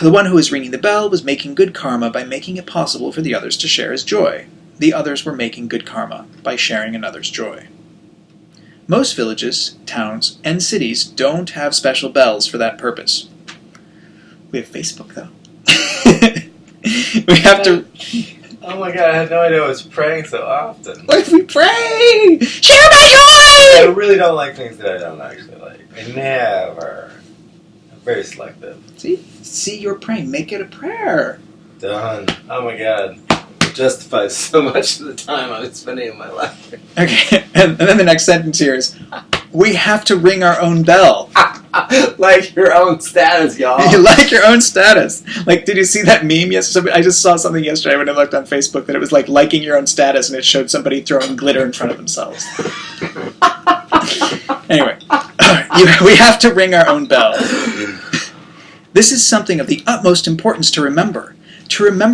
The one who was ringing the bell was making good karma by making it possible for the others to share his joy. The others were making good karma by sharing another's joy. Most villages, towns, and cities don't have special bells for that purpose. We have Facebook, though. We have to... Oh my god, I had no idea I was praying so often. What if we pray? Share my joy! I really don't like things that I don't actually like. I never. I'm very selective. See, you're praying. Make it a prayer. Done. Oh my god. It justifies so much of the time I was spending in my life. Okay, and then the next sentence here is, we have to ring our own bell. Like your own status, y'all. Like your own status. Like, did you see that meme yesterday? I just saw something yesterday when I looked on Facebook that it was like liking your own status, and it showed somebody throwing glitter in front of themselves. Anyway, we have to ring our own bell. This is something of the utmost importance to remember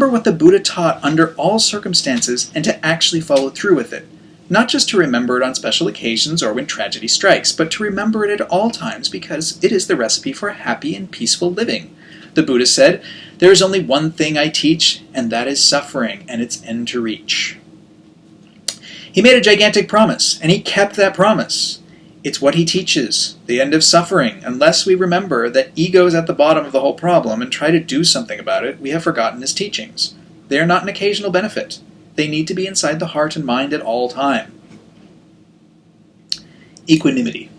what the Buddha taught under all circumstances and to actually follow through with it. Not just to remember it on special occasions or when tragedy strikes, but to remember it at all times because it is the recipe for happy and peaceful living. The Buddha said, there is only one thing I teach, and that is suffering and its end to reach. He made a gigantic promise, and he kept that promise. It's what he teaches, the end of suffering. Unless we remember that ego is at the bottom of the whole problem and try to do something about it, we have forgotten his teachings. They are not an occasional benefit. They need to be inside the heart and mind at all time. Equanimity.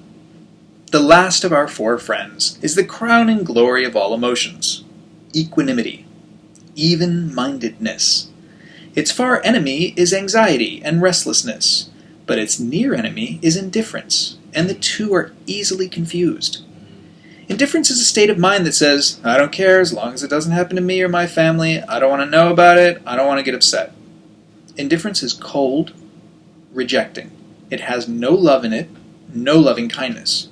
The last of our 4 friends is the crowning glory of all emotions. Equanimity. Even-mindedness. Its far enemy is anxiety and restlessness, but its near enemy is indifference, and the two are easily confused. Indifference is a state of mind that says, I don't care as long as it doesn't happen to me or my family, I don't want to know about it, I don't want to get upset. Indifference is cold, rejecting. It has no love in it, no loving kindness.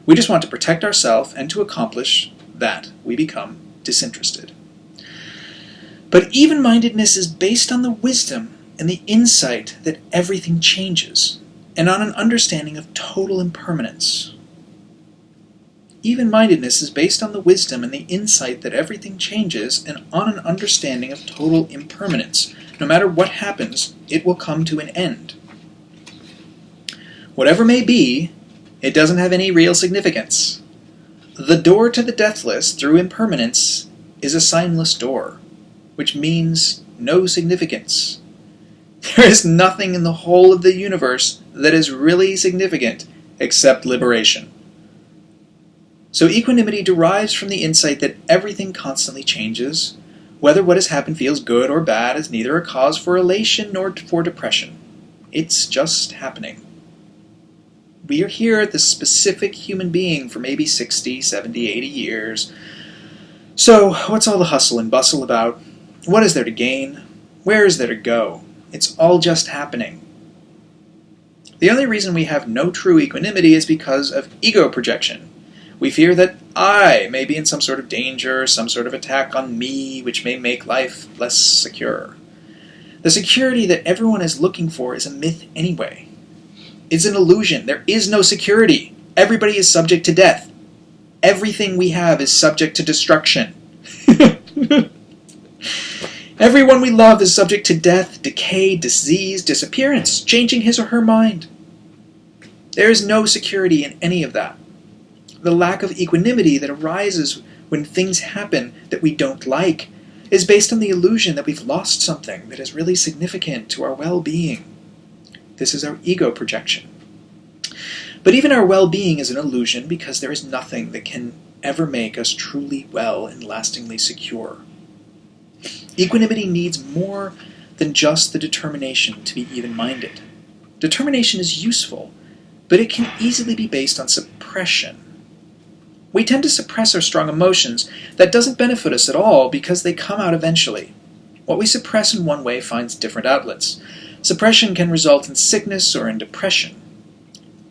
We just want to protect ourselves, and to accomplish that, we become disinterested. But even-mindedness is based on the wisdom and the insight that everything changes. and on an understanding of total impermanence. Even-mindedness is based on the wisdom and the insight that everything changes, and on an understanding of total impermanence. No matter what happens, it will come to an end. Whatever may be, it doesn't have any real significance. The door to the deathless through impermanence is a signless door, which means no significance. There is nothing in the whole of the universe that is really significant except liberation. So equanimity derives from the insight that everything constantly changes. Whether what has happened feels good or bad is neither a cause for elation nor for depression. It's just happening. We are here, this specific human being, for maybe 60, 70, 80 years. So, what's all the hustle and bustle about? What is there to gain? Where is there to go? It's all just happening. The only reason we have no true equanimity is because of ego projection. We fear that I may be in some sort of danger, some sort of attack on me, which may make life less secure. The security that everyone is looking for is a myth anyway. It's an illusion. There is no security. Everybody is subject to death. Everything we have is subject to destruction. Everyone we love is subject to death, decay, disease, disappearance, changing his or her mind. There is no security in any of that. The lack of equanimity that arises when things happen that we don't like is based on the illusion that we've lost something that is really significant to our well-being. This is our ego projection. But even our well-being is an illusion because there is nothing that can ever make us truly well and lastingly secure. Equanimity needs more than just the determination to be even-minded. Determination is useful, but it can easily be based on suppression. We tend to suppress our strong emotions. That doesn't benefit us at all because they come out eventually. What we suppress in one way finds different outlets. Suppression can result in sickness or in depression.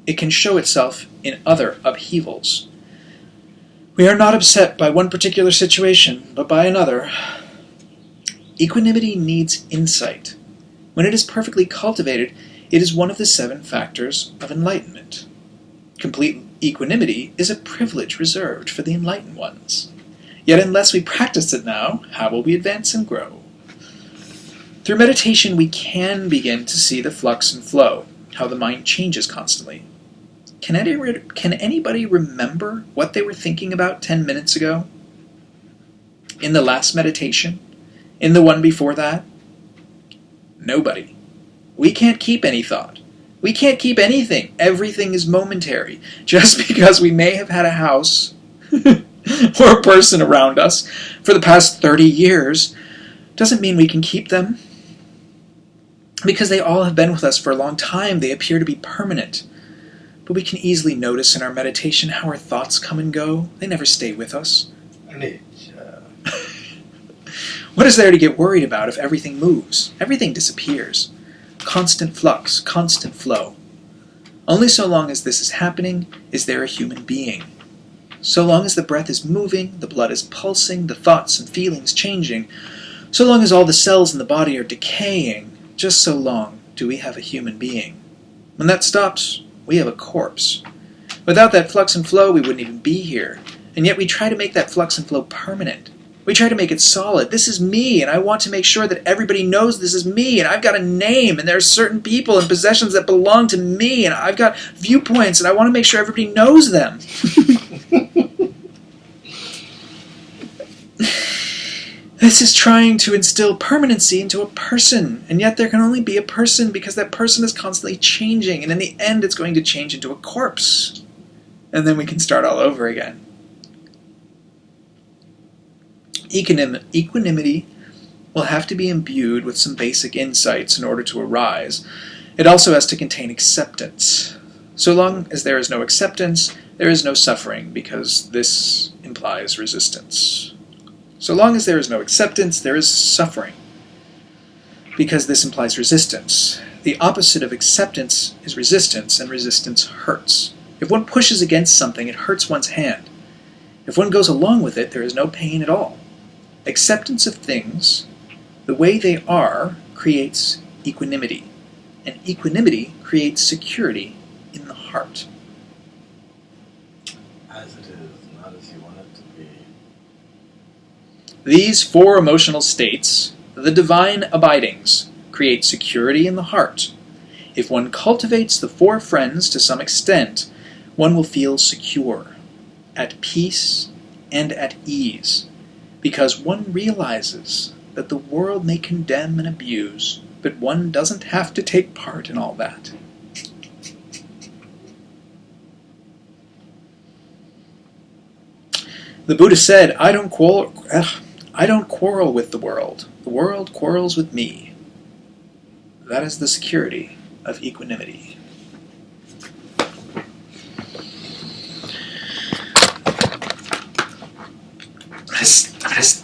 It can show itself in other upheavals. We are not upset by one particular situation, but by another. Equanimity needs insight. When it is perfectly cultivated, it is one of the 7 factors of enlightenment. Complete equanimity is a privilege reserved for the enlightened ones. Yet unless we practice it now, how will we advance and grow? Through meditation, we can begin to see the flux and flow, how the mind changes constantly. Can anybody remember what they were thinking about 10 minutes ago? In the last meditation? In the one before that? Nobody. We can't keep any thought. We can't keep anything. Everything is momentary. Just because we may have had a house or a person around us for the past 30 years doesn't mean we can keep them. Because they all have been with us for a long time, they appear to be permanent. But we can easily notice in our meditation how our thoughts come and go. They never stay with us. What is there to get worried about if everything moves? Everything disappears. Constant flux, constant flow. Only so long as this is happening is there a human being. So long as the breath is moving, the blood is pulsing, the thoughts and feelings changing, so long as all the cells in the body are decaying, just so long do we have a human being. When that stops, we have a corpse. Without that flux and flow, we wouldn't even be here. And yet we try to make that flux and flow permanent. We try to make it solid. This is me, and I want to make sure that everybody knows this is me, and I've got a name, and there are certain people and possessions that belong to me, and I've got viewpoints, and I want to make sure everybody knows them. This is trying to instill permanency into a person, and yet there can only be a person because that person is constantly changing, and in the end it's going to change into a corpse. And then we can start all over again. Equanimity will have to be imbued with some basic insights in order to arise. It also has to contain acceptance. So long as there is no acceptance, there is no suffering, because this implies resistance. So long as there is no acceptance, there is suffering, because this implies resistance. The opposite of acceptance is resistance, and resistance hurts. If one pushes against something, it hurts one's hand. If one goes along with it, there is no pain at all. Acceptance of things, the way they are, creates equanimity. and equanimity creates security in the heart. As it is, not as you want it to be. These four emotional states, the divine abidings, create security in the heart. If one cultivates the four friends to some extent, one will feel secure, at peace, and at ease, because one realizes that the world may condemn and abuse, but one doesn't have to take part in all that. The Buddha said, I don't quarrel with the world. The world quarrels with me. That is the security of equanimity.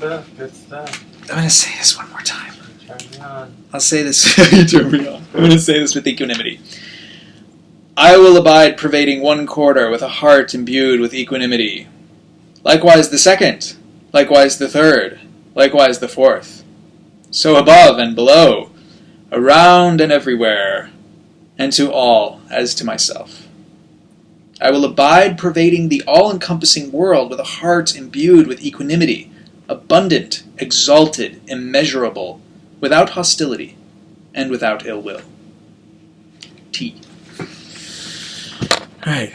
I'm going to say this one more time. I'll say this. You turn me on. I'm going to say this with equanimity. I will abide pervading one quarter with a heart imbued with equanimity. Likewise the second. Likewise the third. Likewise the fourth. So above and below, around and everywhere, and to all as to myself. I will abide pervading the all-encompassing world with a heart imbued with equanimity, abundant, exalted, immeasurable, without hostility, and without ill will. T. All right.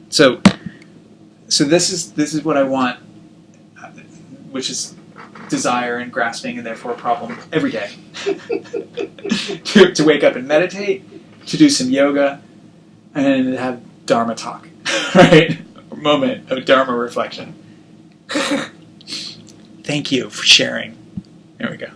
So this is what I want, which is desire and grasping and therefore a problem every day. to wake up and meditate, to do some yoga, and have Dharma talk, right? A moment of Dharma reflection. Thank you for sharing. There we go.